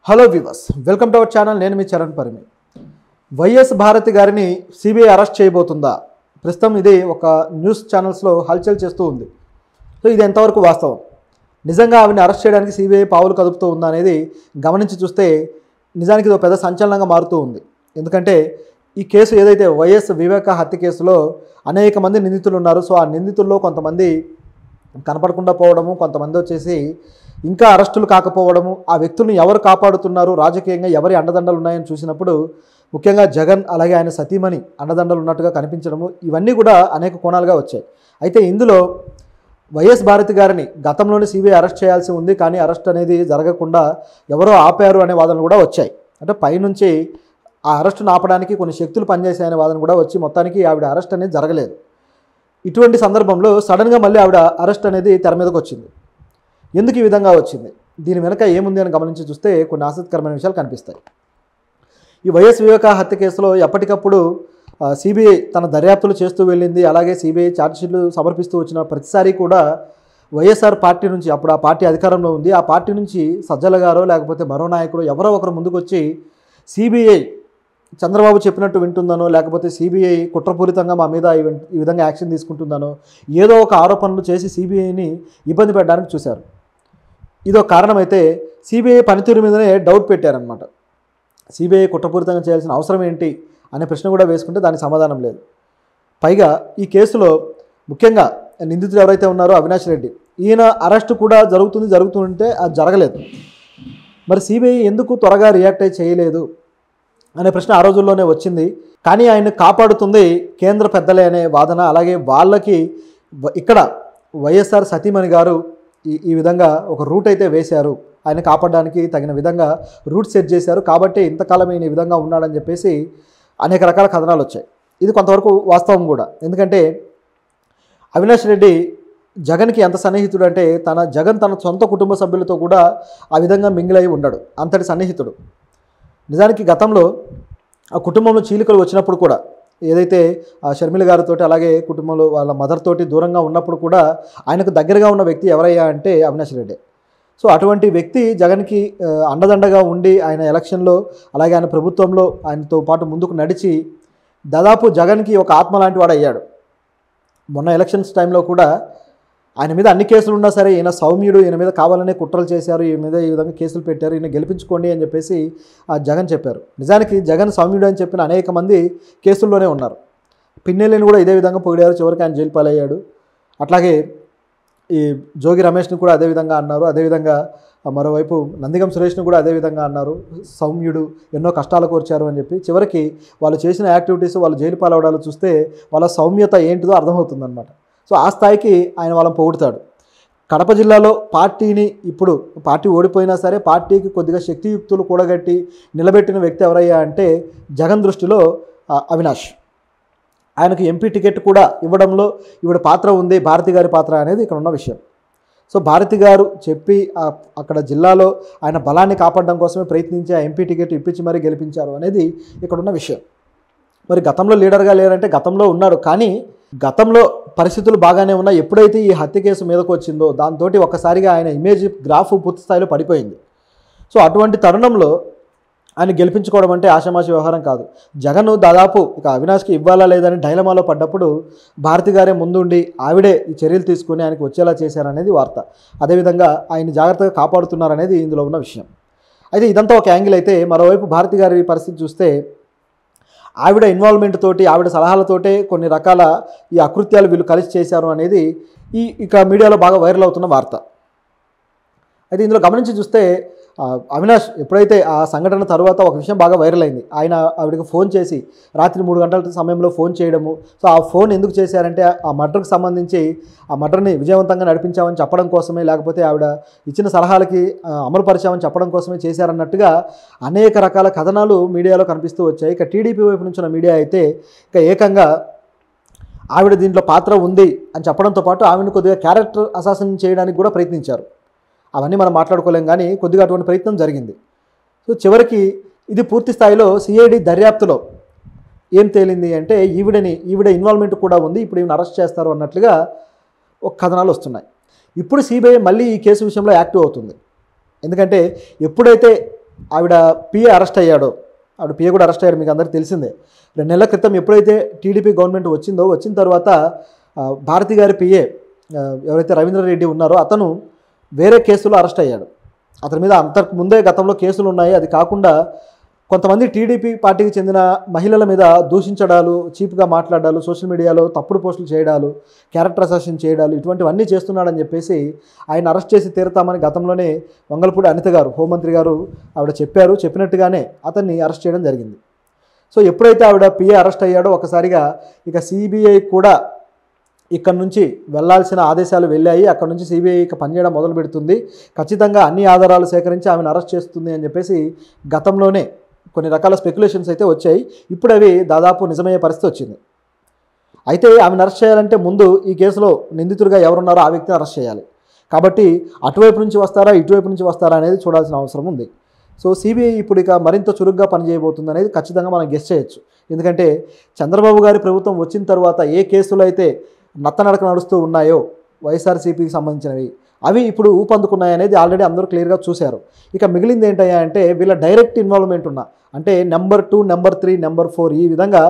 Hello viewers, welcome to our channel. నేను మీ Charan Parimi. YS Bharati గారిని CBI arrest చేయబోతుందా? ప్రస్తుతం ఇది ఒక న్యూస్ ఛానల్స్లో హల్చల్ చేస్తూ ఉంది. సో ఇది ఎంతవరకు వాస్తవం? నిజంగా ఆవిడని అరెస్ట్ చేయడానికి సిబిఐ పావులు కదుపుతూ ఉందా అనేది గమనించి చూస్తే నిజానికి ఇది ఒక పెద్ద సంచలనంగా మారుతూ ఉంది. ఎందుకంటే ఈ కేసు ఏదైతే వైఎస్ వివేక హత్య కేసులో అనేక మంది నిందితులు ఉన్నారు. సో ఆ నిందితుల్లో కొంతమంది కనపడకుండా పోవడము, కొంతమంది వచ్చేసి ఇంకా అరెస్టులు కాకపోవడము, ఆ వ్యక్తులను ఎవరు కాపాడుతున్నారు, రాజకీయంగా ఎవరి అండదండలు ఉన్నాయని చూసినప్పుడు ముఖ్యంగా జగన్ అలాగే ఆయన సతీమణి అండదండలు ఉన్నట్టుగా కనిపించడము, ఇవన్నీ కూడా అనేక కోణాలుగా వచ్చాయి. అయితే ఇందులో వైఎస్ భారతి గారిని గతంలోనే సిబిఐ అరెస్ట్ చేయాల్సి ఉంది, కానీ అరెస్ట్ అనేది జరగకుండా ఎవరో ఆపారు అనే వాదనలు కూడా వచ్చాయి. అంటే పైనుంచి ఆ అరెస్టును ఆపడానికి కొన్ని శక్తులు పనిచేశాయనే వాదన కూడా వచ్చి మొత్తానికి ఆవిడ అరెస్ట్ అనేది జరగలేదు. ఇటువంటి సందర్భంలో సడన్గా మళ్ళీ ఆవిడ అరెస్ట్ అనేది తెర మీదకి వచ్చింది. ఎందుకు ఈ విధంగా వచ్చింది, దీని వెనక ఏముంది అని గమనించి చూస్తే కొన్ని ఆసక్తికరమైన విషయాలు కనిపిస్తాయి. ఈ వైఎస్ వివేక హత్య కేసులో ఎప్పటికప్పుడు సిబిఐ తన దర్యాప్తులు చేస్తూ వెళ్ళింది. అలాగే సిబిఐ ఛార్జ్షీట్లు సమర్పిస్తూ వచ్చిన ప్రతిసారి కూడా వైఎస్ఆర్ పార్టీ నుంచి, అప్పుడు ఆ పార్టీ అధికారంలో ఉంది, ఆ పార్టీ నుంచి సజ్జల గారో లేకపోతే మరో నాయకుడు ఎవరో ఒకరు ముందుకు వచ్చి సిబిఐ చంద్రబాబు చెప్పినట్టు వింటుందనో, లేకపోతే సిబిఐ కుట్రపూరితంగా మా మీద ఈ విధంగా యాక్షన్ తీసుకుంటుందనో ఏదో ఒక ఆరోపణలు చేసి సిబిఐని ఇబ్బంది పెట్టడానికి చూశారు. ఇదో కారణమైతే సిబిఐ పనితీరు మీదనే డౌట్ పెట్టారనమాట. సిబిఐ కుట్రపూరితంగా చేయాల్సిన అవసరం ఏంటి అనే ప్రశ్న కూడా వేసుకుంటే దానికి సమాధానం లేదు. పైగా ఈ కేసులో ముఖ్యంగా నిందితులు ఎవరైతే ఉన్నారో అవినాష్ రెడ్డి, ఈయన అరెస్టు కూడా జరుగుతుంటే అది జరగలేదు. మరి సిబిఐ ఎందుకు త్వరగా రియాక్ట్ అయ్యి చేయలేదు అనే ప్రశ్న ఆ రోజుల్లోనే వచ్చింది. కానీ ఆయన్ని కాపాడుతుంది కేంద్ర పెద్దలే అనే వాదన. అలాగే వాళ్ళకి ఇక్కడ వైఎస్ఆర్ సతీమణి గారు ఈ విధంగా ఒక రూట్ అయితే వేశారు, ఆయన కాపాడడానికి తగిన విధంగా రూట్ సెట్ చేశారు, కాబట్టి ఇంతకాలం ఈయన ఈ విధంగా ఉన్నాడని చెప్పేసి అనేక రకాల కథనాలు వచ్చాయి. ఇది కొంతవరకు వాస్తవం కూడా. ఎందుకంటే అవినాష్ రెడ్డి జగన్కి ఎంత సన్నిహితుడు అంటే జగన్ తన సొంత కుటుంబ సభ్యులతో కూడా ఆ విధంగా మింగిలై ఉండడు, అంతటి సన్నిహితుడు. నిజానికి గతంలో ఆ కుటుంబంలో చీలికలు వచ్చినప్పుడు కూడా ఏదైతే ఆ షర్మిల గారితో అలాగే కుటుంబంలో వాళ్ళ మదర్ తోటి దూరంగా ఉన్నప్పుడు కూడా ఆయనకు దగ్గరగా ఉన్న వ్యక్తి ఎవరయ్యా అంటే అవినాష్ రెడ్డి. సో అటువంటి వ్యక్తి జగన్కి అండదండగా ఉండి ఆయన ఎలక్షన్లో అలాగే ఆయన ప్రభుత్వంలో ఆయనతో పాటు ముందుకు నడిచి దాదాపు జగన్కి ఒక ఆత్మ లాంటి వాడు అయ్యాడు. మొన్న ఎలక్షన్స్ టైంలో కూడా ఆయన మీద అన్ని కేసులు ఉన్నా సరే ఈయన సౌమ్యుడు, ఈయన మీద కావాలనే కుట్రలు చేశారు, ఈయన మీద ఈ విధంగా కేసులు పెట్టారు, ఈయన గెలిపించుకోండి అని చెప్పేసి జగన్ చెప్పారు. నిజానికి జగన్ సౌమ్యుడు అని చెప్పిన అనేక మంది కేసుల్లోనే ఉన్నారు. పిన్నెల్లిని కూడా ఇదే విధంగా పొగిడారు, చివరికి ఆయన జైలు పాలయ్యాడు. అట్లాగే ఈ జోగి రమేష్ని కూడా అదేవిధంగా అన్నారు. అదేవిధంగా మరోవైపు నందిగం సురేష్ని కూడా అదేవిధంగా అన్నారు, సౌమ్యుడు, ఎన్నో కష్టాలు కోర్చారు అని చెప్పి. చివరికి వాళ్ళు చేసిన యాక్టివిటీస్, వాళ్ళు జైలు పాలవడాలు చూస్తే వాళ్ళ సౌమ్యత ఏంటిదో అర్థమవుతుందన్నమాట. సో ఆ స్థాయికి ఆయన వాళ్ళని పొగుడుతాడు. కడప జిల్లాలో పార్టీని, ఇప్పుడు పార్టీ ఓడిపోయినా సరే పార్టీకి కొద్దిగా శక్తియుక్తులు కూడగట్టి నిలబెట్టిన వ్యక్తి ఎవరయ్యా అంటే జగన్ దృష్టిలో అవినాష్. ఆయనకు ఎంపీ టికెట్ కూడా ఇవ్వడంలో ఈవిడ పాత్ర ఉంది, భారతి గారి పాత్ర అనేది ఇక్కడ ఉన్న విషయం. సో భారతి గారు చెప్పి అక్కడ జిల్లాలో ఆయన బలాన్ని కాపాడడం కోసమే ప్రయత్నించి ఆ ఎంపీ టికెట్ ఇప్పించి మరీ గెలిపించారు అనేది ఇక్కడ ఉన్న విషయం. మరి గతంలో లీడర్గా లేరంటే గతంలో ఉన్నాడు, కానీ గతంలో పరిస్థితులు బాగానే ఉన్నాయి. ఎప్పుడైతే ఈ హత్య కేసు మీదకు వచ్చిందో దాంతో ఒక్కసారిగా ఆయన ఇమేజ్ గ్రాఫ్ పూర్తి స్థాయిలో పడిపోయింది. సో అటువంటి తరుణంలో ఆయన గెలిపించుకోవడం అంటే ఆషామాషి వ్యవహారం కాదు. జగన్ దాదాపు ఇక అవినాష్కి ఇవ్వాలా లేదని డైలమాలో పడ్డప్పుడు భారతి గారే ముందుండి ఆవిడే ఈ చర్యలు తీసుకుని ఆయనకు వచ్చేలా చేశారనేది వార్త. అదేవిధంగా ఆయన జాగ్రత్తగా కాపాడుతున్నారనేది ఇందులో ఉన్న విషయం. అయితే ఇదంతా ఒక యాంగిల్ అయితే, మరోవైపు భారతి గారి పరిస్థితి చూస్తే ఆవిడ ఇన్వాల్వ్మెంట్ తోటి, ఆవిడ సలహాలతోటే కొన్ని రకాల ఈ అకృత్యాలు వీళ్ళు కలిసి చేశారు అనేది ఇక మీడియాలో బాగా వైరల్ అవుతున్న వార్త. అయితే ఇందులో గమనించి చూస్తే అవినాష్ ఎప్పుడైతే ఆ సంఘటన తర్వాత ఒక విషయం బాగా వైరల్ అయింది. ఆయన ఆవిడకి ఫోన్ చేసి రాత్రి 3 గంటల సమయంలో ఫోన్ చేయడము. సో ఆ ఫోన్ ఎందుకు చేశారంటే ఆ మర్డర్కి సంబంధించి ఆ మర్డర్ని విజయవంతంగా నడిపించామని చెప్పడం కోసమే, లేకపోతే ఆవిడ ఇచ్చిన సలహాలకి అమలుపరిచామని చెప్పడం కోసమే చేశారన్నట్టుగా అనేక రకాల కథనాలు మీడియాలో కనిపిస్తూ వచ్చాయి. ఇక టీడీపీ వైపు నుంచి ఉన్న మీడియా అయితే ఇక ఏకంగా ఆవిడ దీంట్లో పాత్ర ఉంది అని చెప్పడంతో పాటు ఆవిడని కొద్దిగా క్యారెక్టర్ అసాసిన్ చేయడానికి కూడా ప్రయత్నించారు. అవన్నీ మనం మాట్లాడుకోలేం, కానీ కొద్దిగా అటువంటి ప్రయత్నం జరిగింది. సో చివరికి ఇది పూర్తి స్థాయిలో సిఐడి దర్యాప్తులో ఏం తేలింది అంటే ఈవిడ ఇన్వాల్వ్మెంట్ కూడా ఉంది, ఇప్పుడు ఈవిని అరెస్ట్ చేస్తారు అన్నట్లుగా ఒక కథనాలు వస్తున్నాయి. ఇప్పుడు సిబిఐ మళ్ళీ ఈ కేసు విషయంలో యాక్టివ్ అవుతుంది. ఎందుకంటే ఎప్పుడైతే ఆవిడ పిఏ అరెస్ట్ అయ్యాడో, ఆవిడ పిఏ కూడా అరెస్ట్ అయ్యాడు, మీకు అందరికీ తెలిసిందే. 2 నెలల క్రితం ఎప్పుడైతే టీడీపీ గవర్నమెంట్ వచ్చిన తర్వాత భారతి గారి పిఏ ఎవరైతే రవీంద్రారెడ్డి ఉన్నారో అతను వేరే కేసులో అరెస్ట్ అయ్యాడు. అతని మీద అంతకు ముందే గతంలో కేసులు ఉన్నాయి. అది కాకుండా కొంతమంది టీడీపీ పార్టీకి చెందిన మహిళల మీద దూషించడాలు, చీప్గా మాట్లాడాలు, సోషల్ మీడియాలో తప్పుడు పోస్టులు చేయడాలు, క్యారెక్టర్ అసాసిన్ చేయడాలు, ఇటువంటివన్నీ చేస్తున్నాడని చెప్పేసి ఆయన అరెస్ట్ చేసి తీరుతామని గతంలోనే వంగలపూడి అనిత గారు, హోంమంత్రి గారు ఆవిడ చెప్పారు. చెప్పినట్టుగానే అతన్ని అరెస్ట్ చేయడం జరిగింది. సో ఎప్పుడైతే ఆవిడ పిఏ అరెస్ట్ అయ్యాడో ఒకసారిగా ఇక సిబిఐ కూడా ఇక్కడ నుంచి వెళ్లాల్సిన ఆదేశాలు వెళ్ళాయి. అక్కడ నుంచి సిబిఐ ఇక పనిచేయడం మొదలు పెడుతుంది, ఖచ్చితంగా అన్ని ఆధారాలు సేకరించి ఆమెను అరెస్ట్ చేస్తుంది అని చెప్పేసి గతంలోనే కొన్ని రకాల స్పెక్యులేషన్స్ అయితే వచ్చాయి. ఇప్పుడు అవి దాదాపు నిజమయ్యే పరిస్థితి వచ్చింది. అయితే ఆమెను అరెస్ట్ చేయాలంటే ముందు ఈ కేసులో నిందితుడిగా ఎవరున్నారో ఆ వ్యక్తిని అరెస్ట్ చేయాలి. కాబట్టి అటువైపు నుంచి వస్తారా, ఇటువైపు నుంచి వస్తారా అనేది చూడాల్సిన అవసరం ఉంది. సో సిబిఐ ఇప్పుడు ఇక మరింత చురుగ్గా పనిచేయబోతుంది అనేది ఖచ్చితంగా మనం గెస్ చేయొచ్చు. ఎందుకంటే చంద్రబాబు గారి ప్రభుత్వం వచ్చిన తర్వాత ఏ కేసులు అయితే నత్తనడక నడుస్తూ ఉన్నాయో వైఎస్ఆర్సీపీకి సంబంధించినవి, అవి ఇప్పుడు ఊపందుకున్నాయి అనేది ఆల్రెడీ అందరూ క్లియర్గా చూశారు. ఇక మిగిలింది ఏంటయ్యా అంటే వీళ్ళ డైరెక్ట్ ఇన్వాల్వ్మెంట్ ఉన్న, అంటే నెంబర్ 2, నెంబర్ 3, నెంబర్ 4 ఈ విధంగా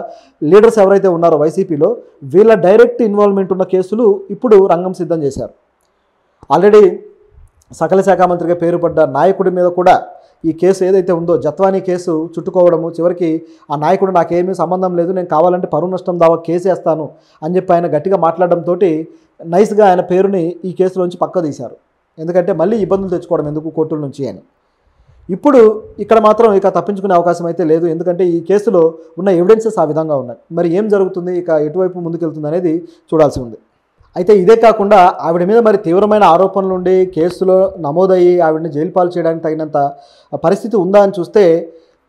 లీడర్స్ ఎవరైతే ఉన్నారో వైసీపీలో వీళ్ళ డైరెక్ట్ ఇన్వాల్వ్మెంట్ ఉన్న కేసులు ఇప్పుడు రంగం సిద్ధం చేశారు. ఆల్రెడీ సకల శాఖ మంత్రిగా పేరు పడ్డ నాయకుడి మీద కూడా ఈ కేసు ఏదైతే ఉందో జత్వానీ కేసు చుట్టుకోవడము, చివరికి ఆ నాయకుడు నాకేమీ సంబంధం లేదు, నేను కావాలంటే పరువు నష్టం దావా కేసు వేస్తాను అని చెప్పి ఆయన గట్టిగా మాట్లాడడంతో నైస్గా ఆయన పేరుని ఈ కేసులోంచి పక్క తీశారు. ఎందుకంటే మళ్ళీ ఇబ్బందులు తెచ్చుకోవడం ఎందుకు కోర్టుల నుంచి అని. ఇప్పుడు ఇక్కడ మాత్రం ఇక తప్పించుకునే అవకాశం అయితే లేదు. ఎందుకంటే ఈ కేసులో ఉన్న ఎవిడెన్సెస్ ఆ విధంగా ఉన్నాయి. మరి ఏం జరుగుతుంది, ఇక ఎటువైపు ముందుకెళ్తుంది అనేది చూడాల్సి ఉంది. అయితే ఇదే కాకుండా ఆవిడ మీద మరి తీవ్రమైన ఆరోపణలు ఉండి కేసులో నమోదయ్యి ఆవిడని జైలు పాలు చేయడానికి తగినంత పరిస్థితి ఉందా అని చూస్తే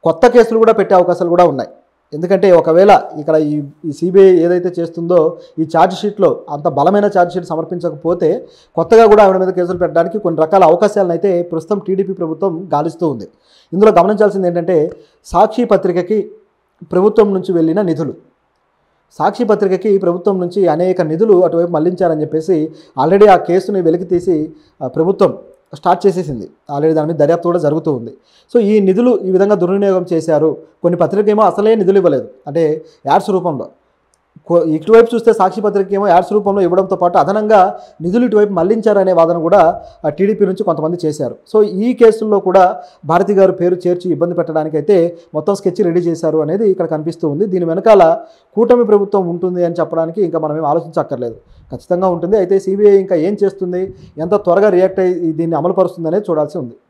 కొత్త కేసులు కూడా పెట్టే అవకాశాలు కూడా ఉన్నాయి. ఎందుకంటే ఒకవేళ ఇక్కడ ఈ సిబిఐ ఏదైతే చేస్తుందో ఈ ఛార్జ్ షీట్లో అంత బలమైన ఛార్జ్ షీట్ సమర్పించకపోతే కొత్తగా కూడా ఆవిడ మీద కేసులు పెట్టడానికి కొన్ని రకాల అవకాశాలను అయితే ప్రస్తుతం టీడీపీ ప్రభుత్వం గాలిస్తూ ఉంది. ఇందులో గమనించాల్సింది ఏంటంటే సాక్షి పత్రికకి ప్రభుత్వం నుంచి వెళ్ళిన నిధులు, సాక్షి పత్రికకి ప్రభుత్వం నుంచి అనేక నిధులు అటువైపు మళ్లించారని చెప్పేసి ఆల్రెడీ ఆ కేసుని వెలికి తీసి ప్రభుత్వం స్టార్ట్ చేసేసింది. ఆల్రెడీ దాని మీద దర్యాప్తు కూడా జరుగుతూ ఉంది. సో ఈ నిధులు ఈ విధంగా దుర్వినియోగం చేశారు. కొన్ని పత్రికేమో అసలే నిధులు ఇవ్వలేదు, అంటే యాడ్స్ రూపంలో. ఇటువైపు చూస్తే సాక్షి పత్రిక ఏమో యాడ్స్ రూపంలో ఇవ్వడంతో పాటు అదనంగా నిధులు ఇటువైపు మళ్లించారనే వాదన కూడా టీడీపీ నుంచి కొంతమంది చేశారు. సో ఈ కేసుల్లో కూడా భారతి గారు పేరు చేర్చి ఇబ్బంది పెట్టడానికైతే మొత్తం స్కెచ్ రెడీ చేశారు అనేది ఇక్కడ కనిపిస్తూ ఉంది. దీని వెనకాల కూటమి ప్రభుత్వం ఉంటుంది అని చెప్పడానికి ఇంకా మనం ఏం ఆలోచించక్కర్లేదు, ఖచ్చితంగా ఉంటుంది. అయితే సిబిఐ ఇంకా ఏం చేస్తుంది, ఎంత త్వరగా రియాక్ట్ అయ్యి దీన్ని అమలుపరుస్తుంది అనేది చూడాల్సి ఉంది.